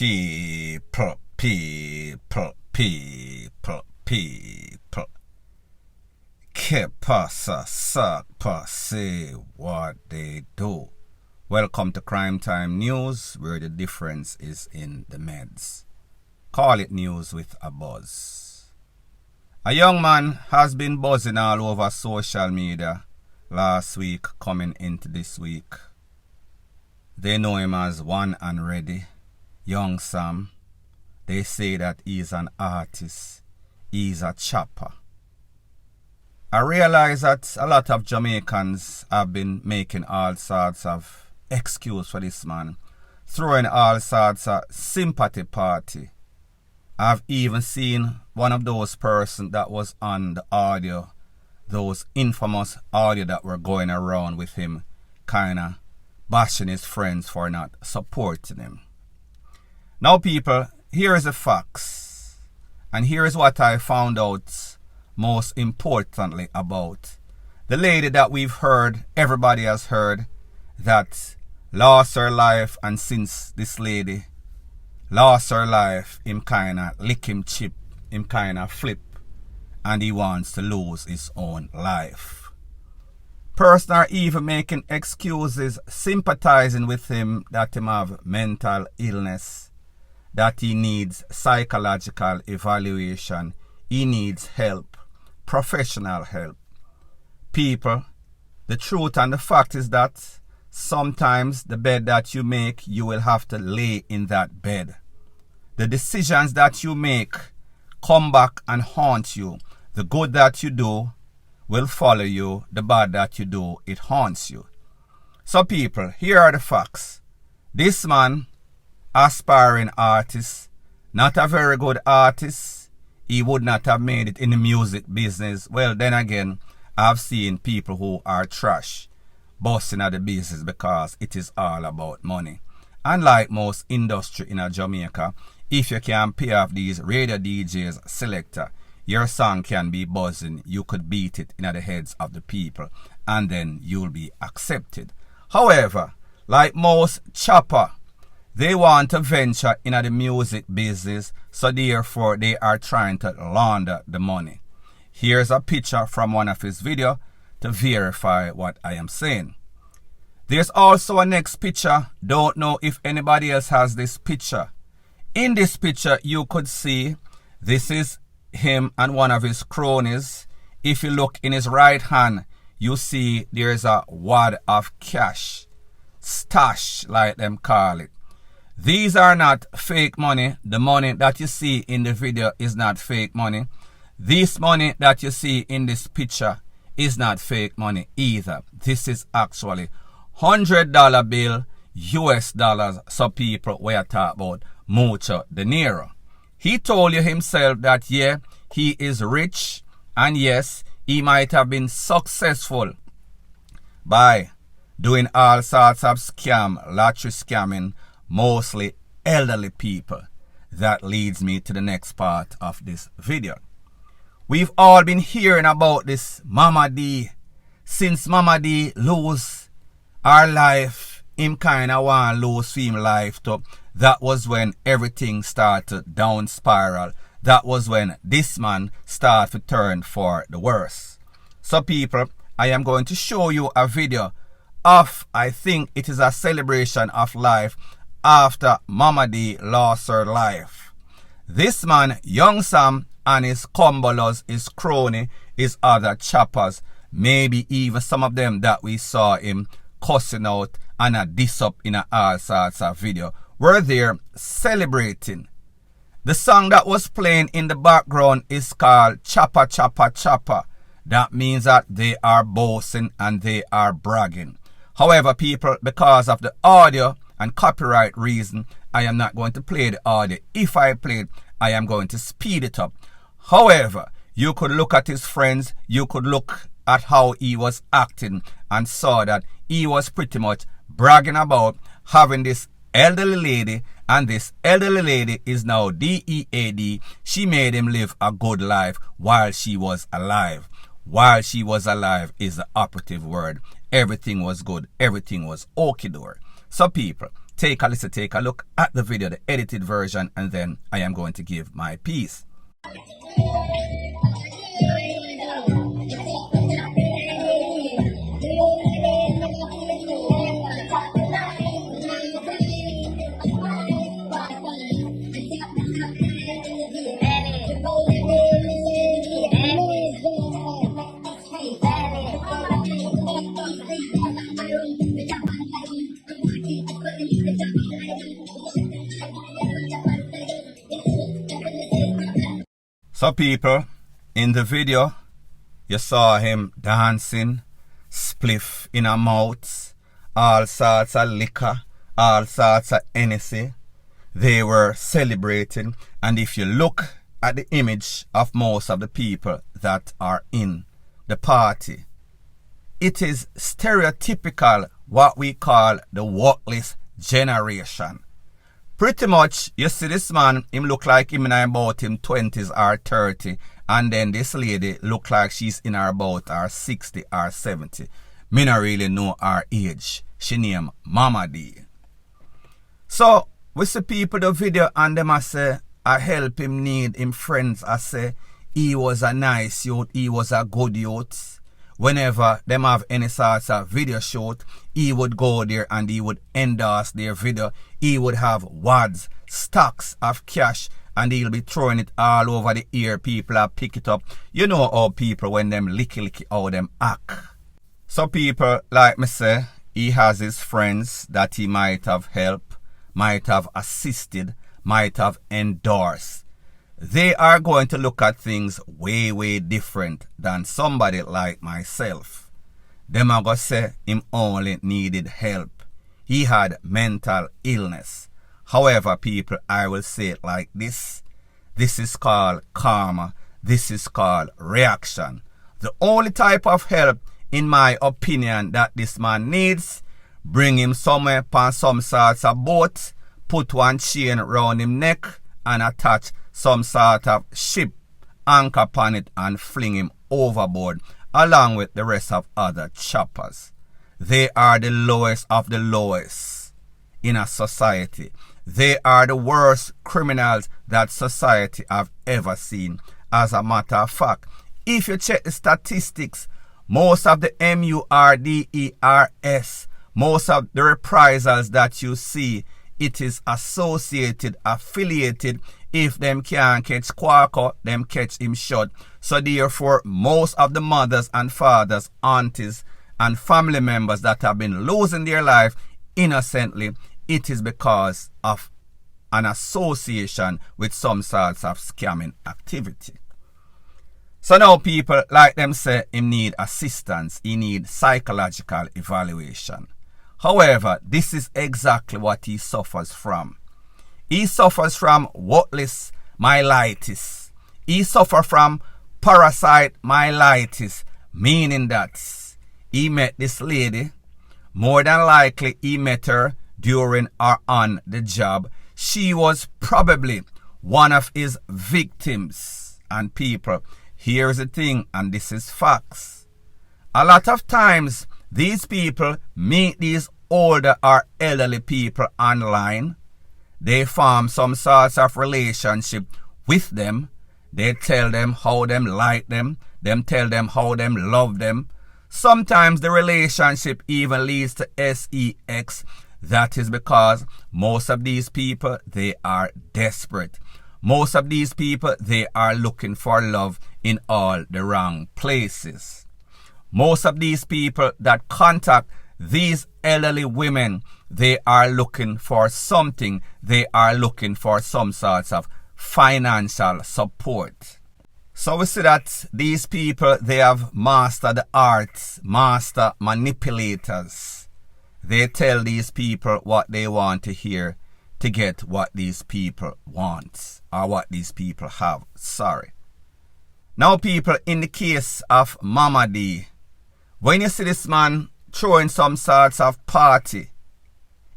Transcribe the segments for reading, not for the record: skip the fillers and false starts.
People. Que pasa, suck, say what they do. Welcome to Crime Time News, where the difference is in the meds. Call it news with a buzz. A young man has been buzzing all over social media last week coming into this week. They know him as One and Ready, Young Sam. They say that he's an artist, he's a chopper. I realize that a lot of Jamaicans have been making all sorts of excuse for this man, throwing all sorts of sympathy party. I've even seen one of those persons that was on the audio, those infamous audio that were going around with him, kinda bashing his friends for not supporting him. Now people, here is the facts, and here is what I found out most importantly about the lady that we've heard, everybody has heard, that lost her life, and since this lady lost her life, him kinda lick him chip, him kinda flip, and he wants to lose his own life. Person are even making excuses, sympathizing with him that him have mental illness, that he needs psychological evaluation, he needs help, professional help. People, the truth and the fact is that sometimes the bed that you make, you will have to lay in that bed. The decisions that you make come back and haunt you. The good that you do will follow you. The bad that you do, it haunts you. So people, here are the facts. This man, aspiring artist, not a very good artist. He would not have made it in the music business. Well, then again, I've seen people who are trash busting at the business because it is all about money. And like most industry in Jamaica, if you can pay off these radio DJs selector, your song can be buzzing. You could beat it in the heads of the people, and then you'll be accepted. However, like most chopper, they want to venture in the music business, so therefore they are trying to launder the money. Here's a picture from one of his videos to verify what I am saying. There's also a next picture. Don't know if anybody else has this picture. In this picture, you could see this is him and one of his cronies. If you look in his right hand, you see there's a wad of cash. Stash, like them call it. These are not fake money. The money that you see in the video is not fake money. This money that you see in this picture is not fake money either. This is actually $100 bill, US dollars. So people, we are talking about mucho dinero. He told you himself that, yeah, he is rich, and yes, he might have been successful by doing all sorts of scam, lottery scamming, mostly elderly people. That leads me to the next part of this video. We've all been hearing about this Mama D. Since Mama D lose her life, him kinda want lose him life too. That was when everything started down spiral. That was when this man started to turn for the worse. So people, I am going to show you a video of, I think it is a celebration of life after Mama D lost her life. This man, Young Sam, and his cumbalers, his crony, his other choppers, maybe even some of them that we saw him cussing out and a diss up in a all sorts of video, were there celebrating. The song that was playing in the background is called Chopper Chopper Chopper. That means that they are boasting and they are bragging. However, people, because of the audio and copyright reason, I am not going to play the audio. If I play it, I am going to speed it up. However, you could look at his friends, you could look at how he was acting, and saw that he was pretty much bragging about having this elderly lady, and this elderly lady is now DEAD. She made him live a good life while she was alive. While she was alive is the operative word. Everything was good. Everything was okie-dokie. So people, take a listen, take a look at the video, the edited version, and then I am going to give my piece. So people, in the video, you saw him dancing, spliff in a mouth, all sorts of liquor, all sorts of Hennessy. They were celebrating, and if you look at the image of most of the people that are in the party, it is stereotypical what we call the worthless generation. Pretty much, you see this man, him look like him in about him 20s or 30, and then this lady look like she's in her about her 60 or 70. Me not really know her age. She named Mama D. So, we see people the video and them I say, I help him need him friends. I say, he was a nice youth, he was a good youth. Whenever them have any sorts of video shoot, he would go there and he would endorse their video. He would have wads, stacks of cash, and he'll be throwing it all over the ear. People are pick it up. You know how people, when them licky how them act. So people, like me say, he has his friends that he might have helped, might have assisted, might have endorsed. They are going to look at things way different than somebody like myself. Them are going to say him only needed help. He had mental illness. However, people, I will say it like this. This is called karma. This is called reaction. The only type of help, in my opinion, that this man needs, bring him somewhere on some sorts of boat, put one chain around him neck, and attach some sort of ship, anchor upon it, and fling him overboard along with the rest of other choppers. They are the lowest of the lowest in a society. They are the worst criminals that society have ever seen. As a matter of fact, if you check the statistics, most of the MURDERS, most of the reprisals that you see, it is associated, affiliated. If them can't catch Quaco, them catch him short. So therefore, most of the mothers and fathers, aunties, and family members that have been losing their life innocently, it is because of an association with some sorts of scamming activity. So now people, like them say, him need assistance, he need psychological evaluation. However, this is exactly what he suffers from. He suffers from worthless myelitis. He suffers from parasite myelitis, meaning that he met this lady. More than likely, he met her during or on the job. She was probably one of his victims. And people, here's the thing, and this is facts. A lot of times, these people meet these older or elderly people online. They form some sorts of relationship with them. They tell them how them like them. Them tell them how them love them. Sometimes the relationship even leads to sex. That is because most of these people, they are desperate. Most of these people, they are looking for love in all the wrong places. Most of these people that contact these elderly women, they are looking for something. They are looking for some sorts of financial support. So we see that these people, they have mastered the arts, master manipulators. They tell these people what they want to hear to get what these people want, or what these people have. Sorry. Now people, in the case of Mama D, when you see this man throwing some sorts of party,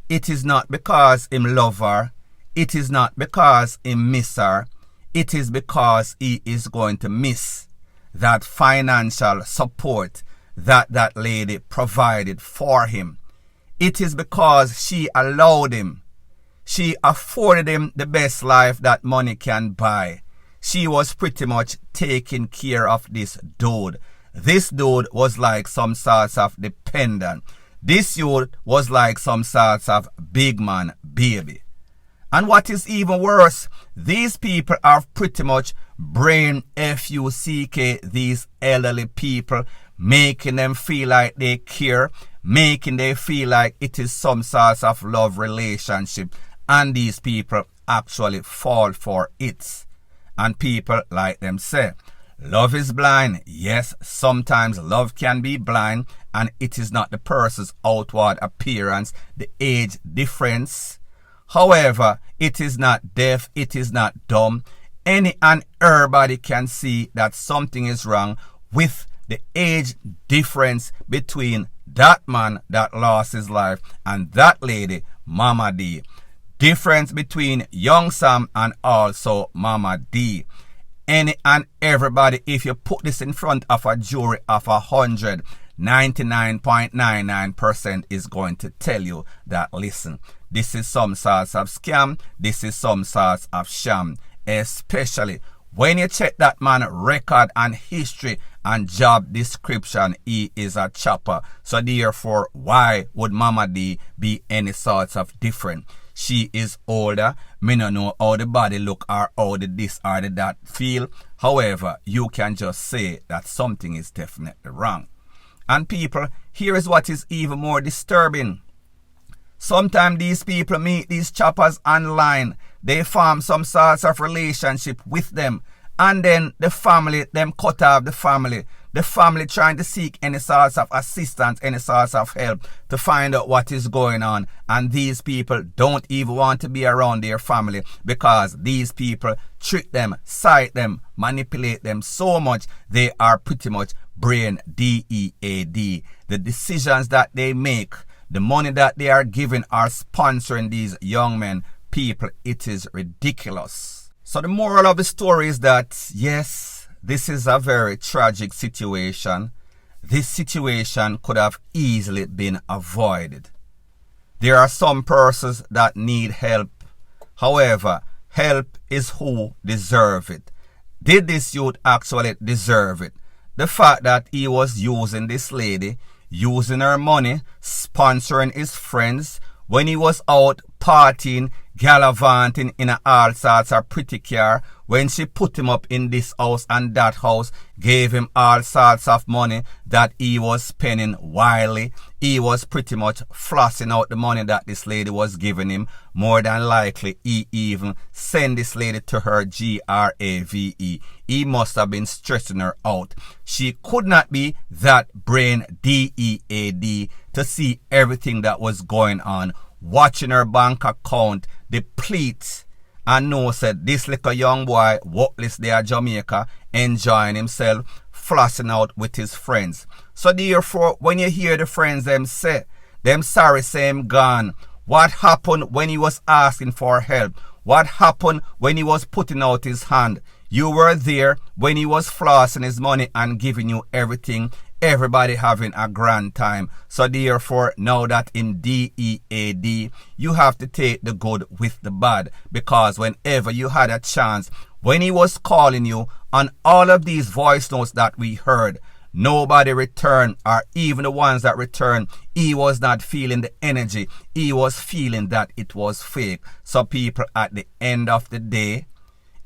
it is not because him love her, it is not because him miss her, it is because he is going to miss that financial support that that lady provided for him. It is because she allowed him. She afforded him the best life that money can buy. She was pretty much taking care of this dude. This dude was like some sorts of dependent. This dude was like some sorts of big man baby. And what is even worse, these people are pretty much brain F-U-C-K, these elderly people, making them feel like they care, making them feel like it is some sort of love relationship, and these people actually fall for it. And people like them say, love is blind. Yes, sometimes love can be blind, and it is not the person's outward appearance, the age difference. However, it is not deaf, it is not dumb. Any and everybody can see that something is wrong with the age difference between that man that lost his life and that lady, Mama D. Difference between young Sam and also Mama D. Any and everybody, if you put this in front of a jury of 100, 99.99% is going to tell you that, listen, this is some sorts of scam, this is some sorts of sham, especially when you check that man's record and history and job description. He is a chopper. So therefore, why would Mama D be any sorts of different? She is older. Me no know how the body look or how the this or the that feel. However, you can just say that something is definitely wrong. And people, here is what is even more disturbing. Sometimes these people meet these choppers online. They form some sorts of relationship with them. And then the family, them cut off the family. The family trying to seek any sorts of assistance, any sorts of help to find out what is going on. And these people don't even want to be around their family because these people trick them, cite them, manipulate them so much. They are pretty much brain DEAD. The decisions that they make, the money that they are giving are sponsoring these young men, people, it is ridiculous. So the moral of the story is that, yes, this is a very tragic situation. This situation could have easily been avoided. There are some persons that need help. However, help is who deserve it. Did this youth actually deserve it? The fact that he was using this lady, using her money, sponsoring his friends, when he was out partying, gallivanting in all sorts of pretty car, when she put him up in this house and that house, gave him all sorts of money that he was spending wildly. He was pretty much flossing out the money that this lady was giving him. More than likely, he even sent this lady to her grave. He must have been stressing her out. She could not be that brain DEAD to see everything that was going on, watching her bank account deplete, and know said this little young boy workless there at Jamaica, enjoying himself, flossing out with his friends. So therefore, when you hear the friends them say, them sorry say him gone, what happened when he was asking for help? What happened when he was putting out his hand? You were there when he was flossing his money and giving you everything. Everybody having a grand time. So therefore, now that in DEAD, you have to take the good with the bad. Because whenever you had a chance, when he was calling you on all of these voice notes that we heard, nobody returned, or even the ones that returned, he was not feeling the energy. He was feeling that it was fake. So people, at the end of the day,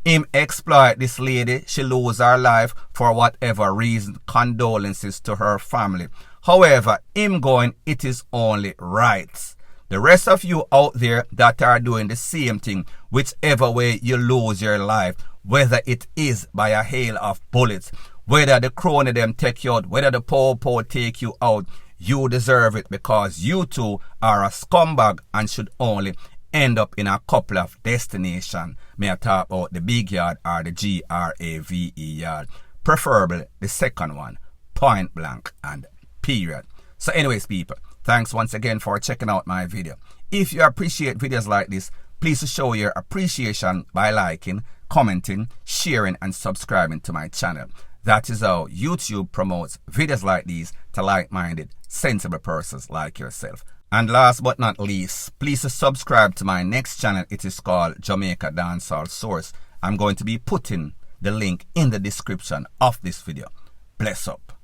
him exploit this lady, she lose her life for whatever reason, condolences to her family. However, him going, it is only right. The rest of you out there that are doing the same thing, whichever way you lose your life, whether it is by a hail of bullets, whether the crony them take you out, whether the po take you out, you deserve it because you too are a scumbag and should only end up in a couple of destinations. May I talk about the big yard or the grave yard, preferably the second one, point blank and period. So anyways people, thanks once again for checking out my video. If you appreciate videos like this, please show your appreciation by liking, commenting, sharing and subscribing to my channel. That is how YouTube promotes videos like these to like-minded, sensible persons like yourself. And last but not least, please subscribe to my next channel. It is called Jamaica Dancehall Source. I'm going to be putting the link in the description of this video. Bless up.